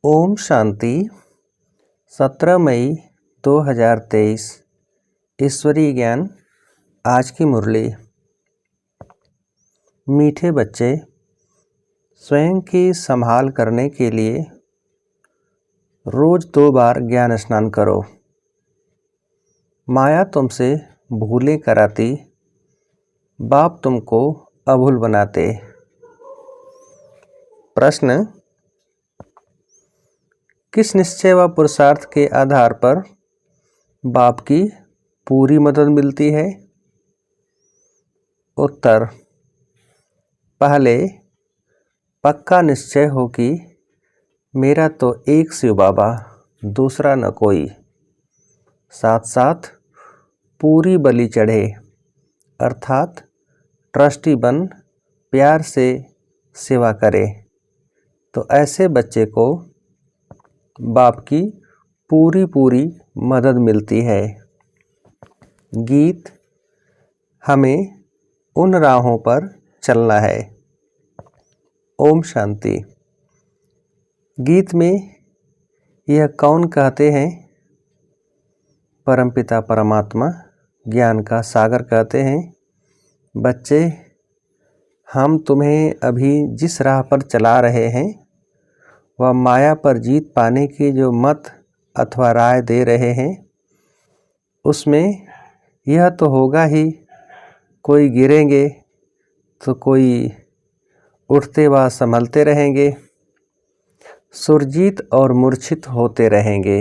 ओम शांति। 17 मई 2023 ईश्वरीय ज्ञान। आज की मुरली। मीठे बच्चे, स्वयं की संभाल करने के लिए रोज 2 बार ज्ञान स्नान करो। माया तुमसे भूलें कराती, बाप तुमको अभूल बनाते। प्रश्न: किस निश्चय व पुरुषार्थ के आधार पर बाप की पूरी मदद मिलती है? उत्तर: पहले पक्का निश्चय हो कि मेरा तो एक शिव बाबा, दूसरा न कोई। साथ साथ पूरी बलि चढ़े, अर्थात ट्रस्टी बन प्यार से सेवा करे, तो ऐसे बच्चे को बाप की पूरी मदद मिलती है। गीत: हमें उन राहों पर चलना है। ओम शांति। गीत में यह कौन कहते हैं? परमपिता परमात्मा ज्ञान का सागर कहते हैं, बच्चे, हम तुम्हें अभी जिस राह पर चला रहे हैं वह माया पर जीत पाने की जो मत अथवा राय दे रहे हैं, उसमें यह तो होगा ही, कोई गिरेंगे तो कोई उठते व संभलते रहेंगे, सुरजीत और मूर्छित होते रहेंगे।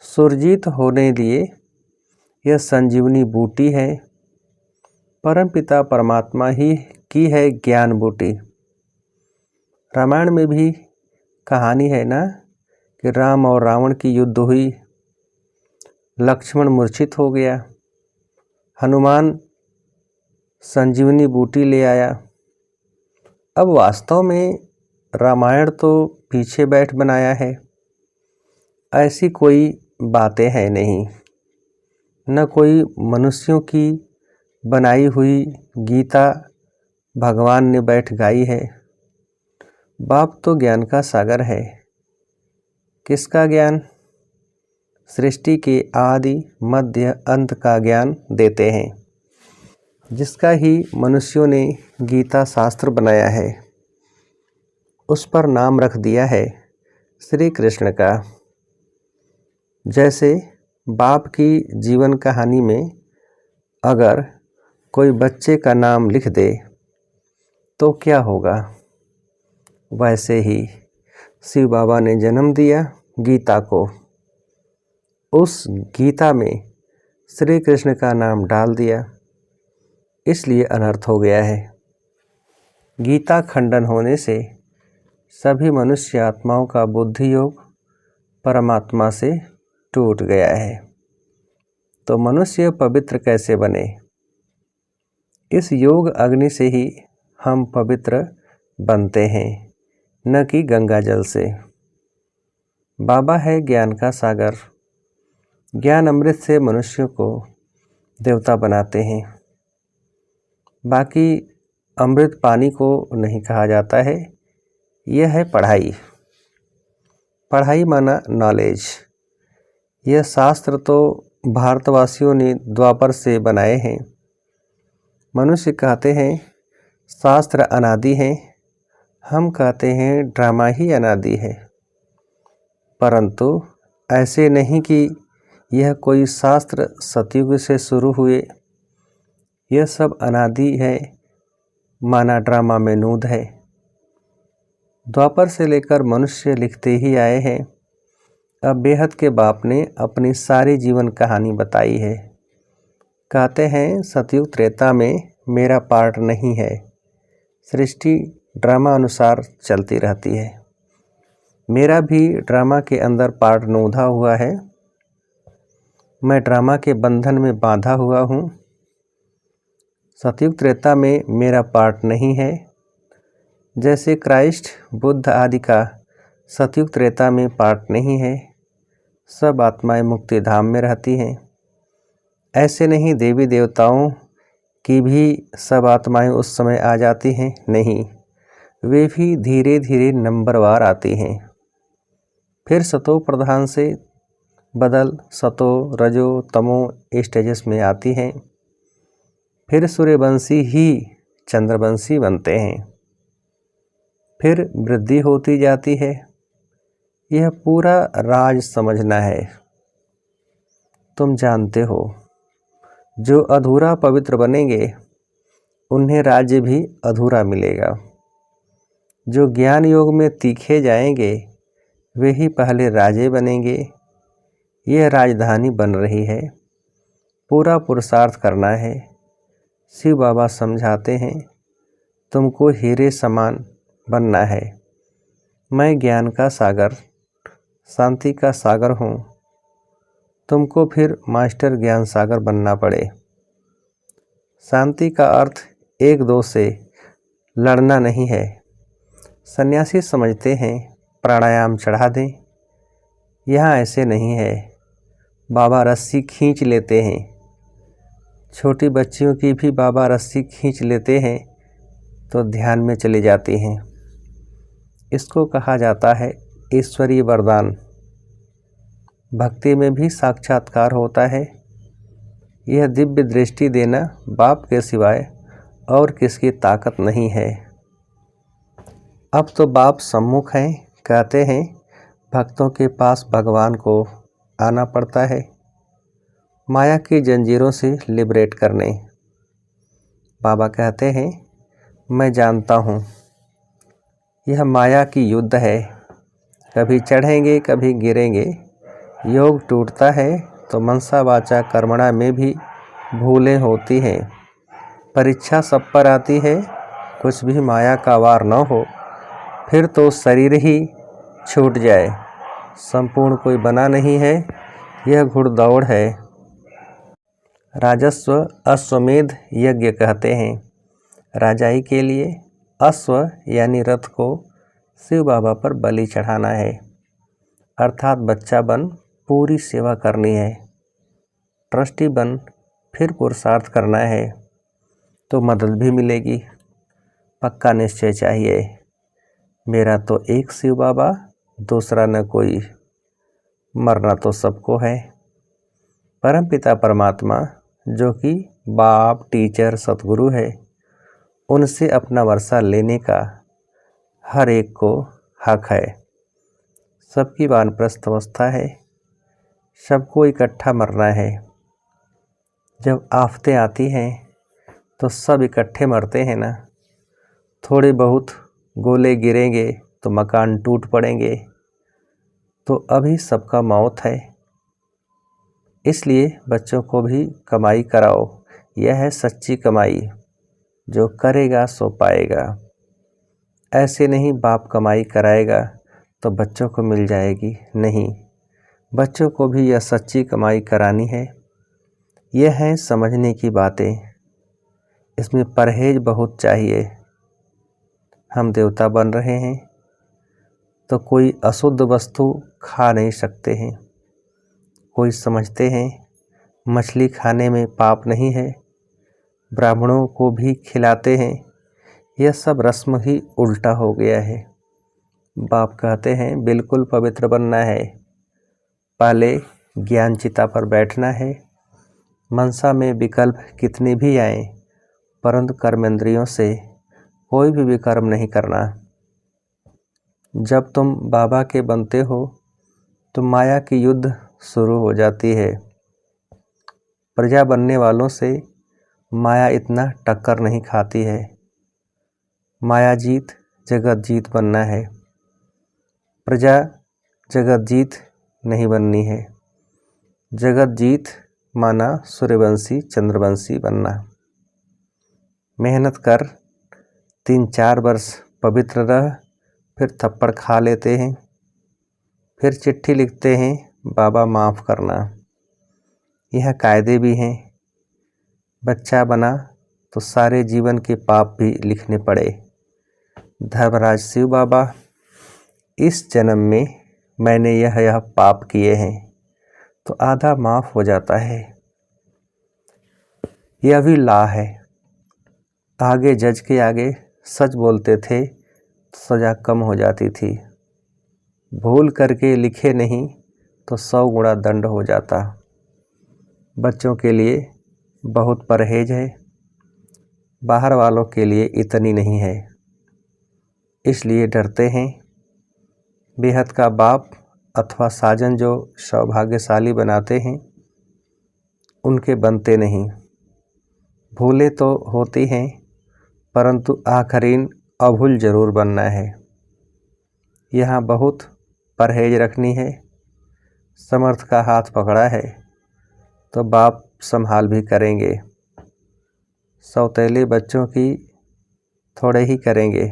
सुरजीत होने लिए यह संजीवनी बूटी है, परमपिता परमात्मा ही की है ज्ञान बूटी। रामायण में भी कहानी है ना कि राम और रावण की युद्ध हुई, लक्ष्मण मूर्छित हो गया, हनुमान संजीवनी बूटी ले आया। अब वास्तव में रामायण तो पीछे बैठ बनाया है, ऐसी कोई बातें हैं नहीं, न कोई मनुष्यों की बनाई हुई गीता भगवान ने बैठ गाई है। बाप तो ज्ञान का सागर है। किसका ज्ञान? सृष्टि के आदि मध्य अंत का ज्ञान देते हैं, जिसका ही मनुष्यों ने गीता शास्त्र बनाया है। उस पर नाम रख दिया है श्री कृष्ण का। जैसे बाप की जीवन कहानी में अगर कोई बच्चे का नाम लिख दे तो क्या होगा, वैसे ही शिव बाबा ने जन्म दिया गीता को। उस गीता में श्री कृष्ण का नाम डाल दिया, इसलिए अनर्थ हो गया है। गीता खंडन होने से सभी मनुष्य आत्माओं का बुद्धि योग परमात्मा से टूट गया है, तो मनुष्य पवित्र कैसे बने? इस योग अग्नि से ही हम पवित्र बनते हैं, न कि गंगा जल से। बाबा है ज्ञान का सागर, ज्ञान अमृत से मनुष्य को देवता बनाते हैं। बाकी अमृत पानी को नहीं कहा जाता है, यह है पढ़ाई। पढ़ाई माना नॉलेज। यह शास्त्र तो भारतवासियों ने द्वापर से बनाए हैं। मनुष्य कहते हैं शास्त्र अनादि हैं, हम कहते हैं ड्रामा ही अनादि है। परंतु ऐसे नहीं कि यह कोई शास्त्र सतयुग से शुरू हुए, यह सब अनादि है, माना ड्रामा में नूद है। द्वापर से लेकर मनुष्य लिखते ही आए हैं। अब बेहद के बाप ने अपनी सारी जीवन कहानी बताई है। कहते हैं सतयुग त्रेता में मेरा पार्ट नहीं है, सृष्टि ड्रामा अनुसार चलती रहती है। मेरा भी ड्रामा के अंदर पार्ट नोधा हुआ है, मैं ड्रामा के बंधन में बांधा हुआ हूँ। सतयुग त्रेता में मेरा पार्ट नहीं है। जैसे क्राइस्ट बुद्ध आदि का सतयुग त्रेता में पार्ट नहीं है, सब आत्माएं मुक्ति धाम में रहती हैं। ऐसे नहीं देवी देवताओं की भी सब आत्माएं उस समय आ जाती हैं, नहीं, वे भी धीरे धीरे नंबरवार आती हैं। फिर सतो प्रधान से बदल सतो रजो तमो स्टेजेस में आती हैं। फिर सूर्यवंशी ही चंद्रवंशी बनते हैं। फिर वृद्धि होती जाती है। यह पूरा राज समझना है। तुम जानते हो, जो अधूरा पवित्र बनेंगे उन्हें राज्य भी अधूरा मिलेगा। जो ज्ञान योग में तीखे जाएंगे वे ही पहले राजे बनेंगे। यह राजधानी बन रही है। पूरा पुरुषार्थ करना है। शिव बाबा समझाते हैं, तुमको हीरे समान बनना है। मैं ज्ञान का सागर, शांति का सागर हूँ। तुमको फिर मास्टर ज्ञान सागर बनना पड़े। शांति का अर्थ एक दो से लड़ना नहीं है। सन्यासी समझते हैं प्राणायाम चढ़ा दें। यहाँ ऐसे नहीं है। बाबा रस्सी खींच लेते हैं। छोटी बच्चियों की भी बाबा रस्सी खींच लेते हैं तो ध्यान में चली जाती हैं। इसको कहा जाता है ईश्वरीय वरदान। भक्ति में भी साक्षात्कार होता है। यह दिव्य दृष्टि देना बाप के सिवाय और किसकी ताकत नहीं है। अब तो बाप सम्मुख हैं। कहते हैं भक्तों के पास भगवान को आना पड़ता है माया की जंजीरों से लिबरेट करने। बाबा कहते हैं, मैं जानता हूँ यह माया की युद्ध है। कभी चढ़ेंगे कभी गिरेंगे। योग टूटता है तो मनसा वाचा कर्मणा में भी भूलें होती हैं। परीक्षा सब पर आती है। कुछ भी माया का वार न हो फिर तो शरीर ही छूट जाए। संपूर्ण कोई बना नहीं है। यह घुड़दौड़ है। राजस्व अश्वमेध यज्ञ कहते हैं। राजाई के लिए अश्व यानी रथ को शिव बाबा पर बलि चढ़ाना है, अर्थात बच्चा बन पूरी सेवा करनी है। ट्रस्टी बन फिर पुरुषार्थ करना है तो मदद भी मिलेगी। पक्का निश्चय चाहिए, मेरा तो एक शिव बाबा, दूसरा न कोई। मरना तो सबको है। परमपिता परमात्मा जो कि बाप, टीचर, सतगुरु है, उनसे अपना वर्षा लेने का हर एक को हक है। सबकी वानप्रस्थ अवस्था है। सबको इकट्ठा मरना है। जब आफतें आती हैं तो सब इकट्ठे मरते हैं ना। थोड़े बहुत गोले गिरेंगे तो मकान टूट पड़ेंगे। तो अभी सबका मौत है। इसलिए बच्चों को भी कमाई कराओ। यह है सच्ची कमाई। जो करेगा सो पाएगा। ऐसे नहीं बाप कमाई कराएगा तो बच्चों को मिल जाएगी, नहीं। बच्चों को भी यह सच्ची कमाई करानी है। यह है समझने की बातें। इसमें परहेज बहुत चाहिए। हम देवता बन रहे हैं तो कोई अशुद्ध वस्तु खा नहीं सकते हैं। कोई समझते हैं मछली खाने में पाप नहीं है, ब्राह्मणों को भी खिलाते हैं। यह सब रस्म ही उल्टा हो गया है। बाप कहते हैं बिल्कुल पवित्र बनना है। पहले ज्ञान चिता पर बैठना है। मनसा में विकल्प कितने भी आए परंतु कर्मेंद्रियों से कोई भी विकर्म नहीं करना। जब तुम बाबा के बनते हो तो माया की युद्ध शुरू हो जाती है। प्रजा बनने वालों से माया इतना टक्कर नहीं खाती है। माया जीत जगत जीत बनना है। प्रजा जगत जीत नहीं बननी है। जगत जीत माना सूर्यवंशी चंद्रवंशी बनना। मेहनत कर, 3-4 वर्ष पवित्र रह, फिर थप्पड़ खा लेते हैं। फिर चिट्ठी लिखते हैं बाबा माफ़ करना। यह कायदे भी हैं। बच्चा बना तो सारे जीवन के पाप भी लिखने पड़े। धर्मराज शिव बाबा, इस जन्म में मैंने यह पाप किए हैं तो आधा माफ़ हो जाता है। यह भी ला है। आगे जज के आगे सच बोलते थे तो सज़ा कम हो जाती थी। भूल करके लिखे नहीं तो 100 गुणा दंड हो जाता। बच्चों के लिए बहुत परहेज है, बाहर वालों के लिए इतनी नहीं है, इसलिए डरते हैं। बेहद का बाप अथवा साजन जो सौभाग्यशाली बनाते हैं उनके बनते नहीं। भूले तो होती हैं, परंतु आखरीन अभूल जरूर बनना है। यहाँ बहुत परहेज रखनी है। समर्थ का हाथ पकड़ा है तो बाप संभाल भी करेंगे। सौतेले बच्चों की थोड़े ही करेंगे।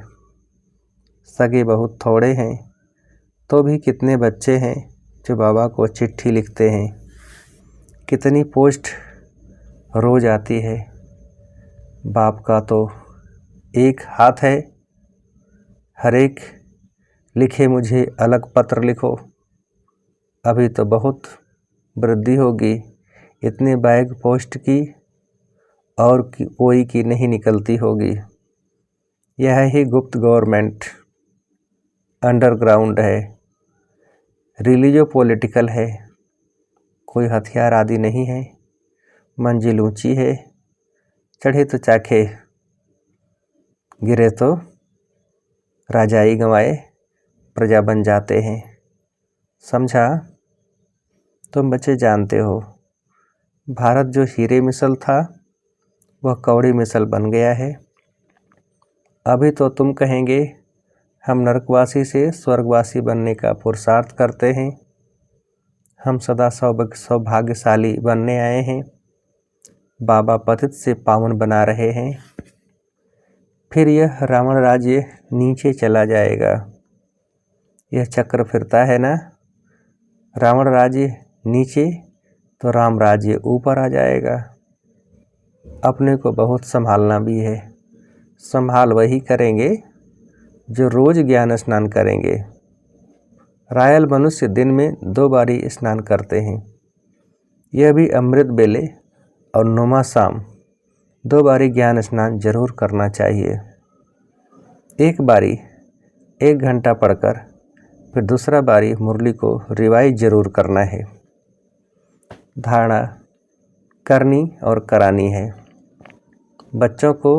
सगे बहुत थोड़े हैं तो भी कितने बच्चे हैं जो बाबा को चिट्ठी लिखते हैं। कितनी पोस्ट रोज आती है। बाप का तो एक हाथ है, हर एक लिखे मुझे अलग पत्र लिखो। अभी तो बहुत वृद्धि होगी, इतने बैग पोस्ट की और कोई की नहीं निकलती होगी। यह ही गुप्त गवर्नमेंट अंडरग्राउंड है, रिलीजो पॉलिटिकल है। कोई हथियार आदि नहीं है। मंजिल ऊंची है, चढ़े तो चाखे, गिरे तो राजाई गंवाए प्रजा बन जाते हैं। समझा? तुम बच्चे जानते हो, भारत जो हीरे मिसल था वह कौड़ी मिसल बन गया है। अभी तो तुम कहेंगे हम नरकवासी से स्वर्गवासी बनने का पुरुषार्थ करते हैं, हम सदा सौभाग्यशाली बनने आए हैं, बाबा पतित से पावन बना रहे हैं। फिर यह रावण राज्य नीचे चला जाएगा। यह चक्र फिरता है ना, रावण राज्य नीचे तो राम राज्य ऊपर आ जाएगा। अपने को बहुत संभालना भी है। संभाल वही करेंगे जो रोज ज्ञान स्नान करेंगे। रायल मनुष्य दिन में 2 बारी स्नान करते हैं। यह भी अमृत बेले और नुमा शाम 2 बारी ज्ञान स्नान जरूर करना चाहिए। एक बारी 1 घंटा पढ़कर फिर दूसरा बारी मुरली को रिवाइज जरूर करना है। धारणा करनी और करानी है। बच्चों को,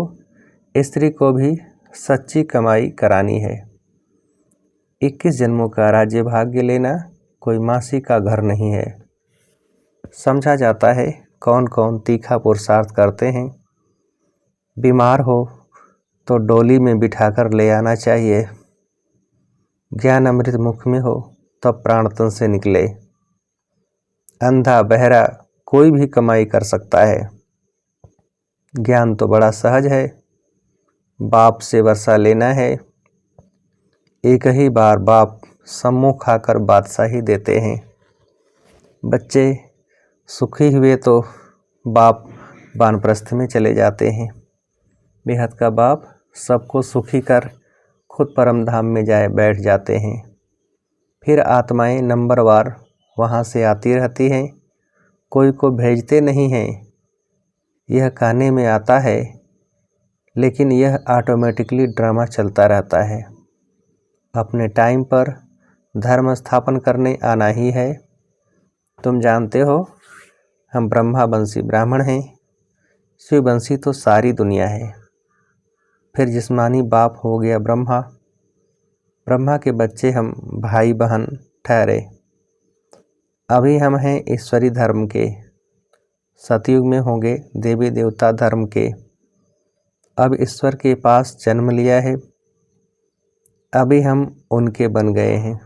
स्त्री को भी सच्ची कमाई करानी है। 21 जन्मों का राज्य भाग्य लेना कोई मासी का घर नहीं है। समझा जाता है कौन कौन तीखा पुरुषार्थ करते हैं। बीमार हो तो डोली में बिठाकर ले आना चाहिए। ज्ञान अमृत मुख में हो तब प्राण तन से निकले। अंधा बहरा कोई भी कमाई कर सकता है। ज्ञान तो बड़ा सहज है। बाप से वर्षा लेना है। एक ही बार बाप सम्मुख खाकर बादशाही देते हैं। बच्चे सुखी हुए तो बाप वानप्रस्थ में चले जाते हैं। बेहद का बाप सबको सुखी कर खुद परम धाम में जाए बैठ जाते हैं। फिर आत्माएं नंबरवार वहाँ से आती रहती हैं। कोई को भेजते नहीं हैं। यह कहने में आता है, लेकिन यह ऑटोमेटिकली ड्रामा चलता रहता है। अपने टाइम पर धर्म स्थापन करने आना ही है। तुम जानते हो हम ब्रह्मावंशी ब्राह्मण हैं। शिववंशी तो सारी दुनिया है। फिर जिस्मानी बाप हो गया ब्रह्मा। ब्रह्मा के बच्चे हम भाई बहन ठहरे। अभी हम हैं ईश्वरी धर्म के। सतयुग में होंगे देवी देवता धर्म के। अब ईश्वर के पास जन्म लिया है। अभी हम उनके बन गए हैं।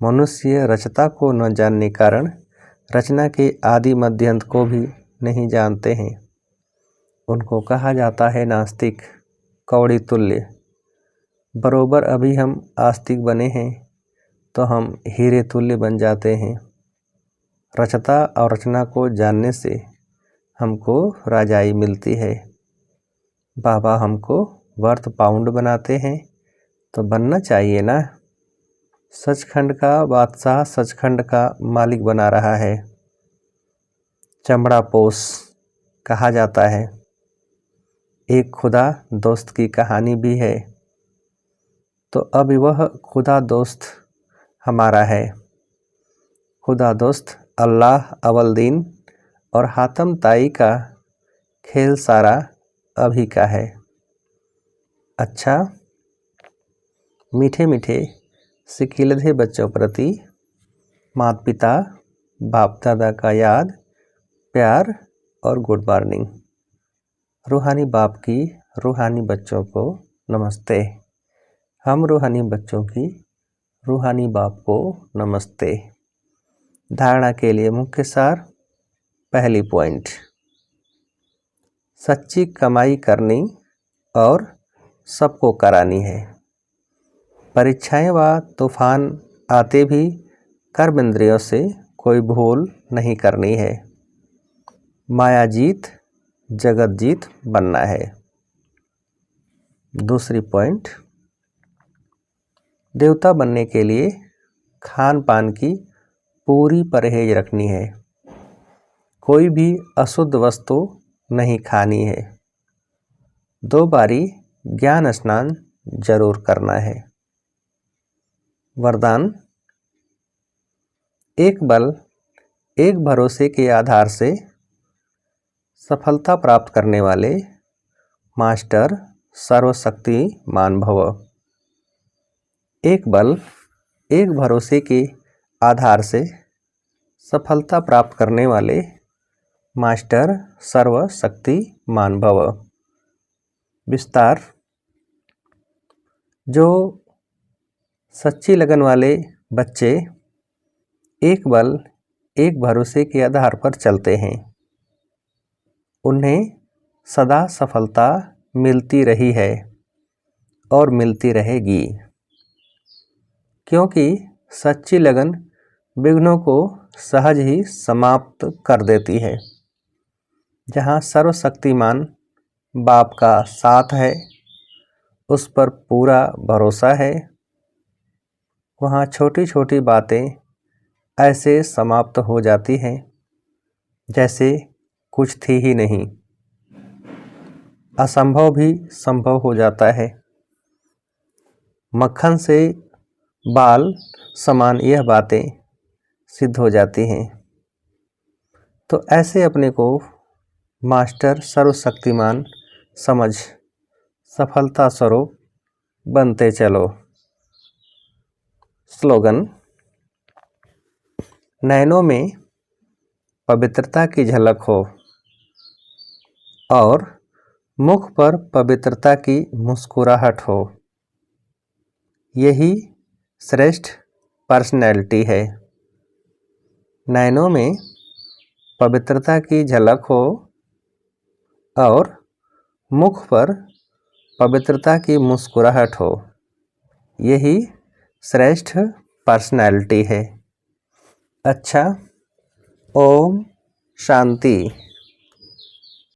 मनुष्य रचता को न जानने कारण रचना के आदि मध्यंत को भी नहीं जानते हैं। उनको कहा जाता है नास्तिक, कौड़ी तुल्य। बरोबर अभी हम आस्तिक बने हैं तो हम हीरे तुल्य बन जाते हैं। रचता और रचना को जानने से हमको राजाई मिलती है। बाबा हमको वर्थ पाउंड बनाते हैं तो बनना चाहिए ना। सचखंड का बादशाह सचखंड का मालिक बना रहा है। चमड़ा पोस कहा जाता है। एक खुदा दोस्त की कहानी भी है। तो अब वह खुदा दोस्त हमारा है। खुदा दोस्त अल्लाह अव्वल दीन और हातम ताई का खेल सारा अभी का है। अच्छा, मीठे मीठे सिकीलधे बच्चों प्रति माता पिता बाप दादा का याद, प्यार और गुड मॉर्निंग। रूहानी बाप की रूहानी बच्चों को नमस्ते। हम रूहानी बच्चों की रूहानी बाप को नमस्ते। धारणा के लिए मुख्य सार। पहली पॉइंट, सच्ची कमाई करनी और सबको करानी है। परीक्षाएं व तूफान आते भी कर्म इंद्रियों से कोई भूल नहीं करनी है। माया जीत जगत जीत बनना है। दूसरी पॉइंट, देवता बनने के लिए खान पान की पूरी परहेज रखनी है। कोई भी अशुद्ध वस्तु नहीं खानी है। 2 बारी ज्ञान स्नान जरूर करना है। वरदान, एक बल एक भरोसे के आधार से सफलता प्राप्त करने वाले मास्टर सर्वशक्तिमान भव। एक बल एक भरोसे के आधार से सफलता प्राप्त करने वाले मास्टर सर्वशक्तिमान भव। विस्तार, जो सच्ची लगन वाले बच्चे एक बल एक भरोसे के आधार पर चलते हैं, उन्हें सदा सफलता मिलती रही है और मिलती रहेगी, क्योंकि सच्ची लगन विघ्नों को सहज ही समाप्त कर देती है। जहाँ सर्वशक्तिमान बाप का साथ है, उस पर पूरा भरोसा है, वहाँ छोटी छोटी बातें ऐसे समाप्त हो जाती हैं जैसे कुछ थी ही नहीं। असंभव भी संभव हो जाता है। मक्खन से बाल समान यह बातें सिद्ध हो जाती हैं। तो ऐसे अपने को मास्टर सर्वशक्तिमान समझ सफलता स्वरूप बनते चलो। स्लोगन, नयनों में पवित्रता की झलक हो और मुख पर पवित्रता की मुस्कुराहट हो, यही श्रेष्ठ पर्सनैलिटी है। नयनों में पवित्रता की झलक हो और मुख पर पवित्रता की मुस्कुराहट हो, यही श्रेष्ठ पर्सनैलिटी है। अच्छा, ओम शांति।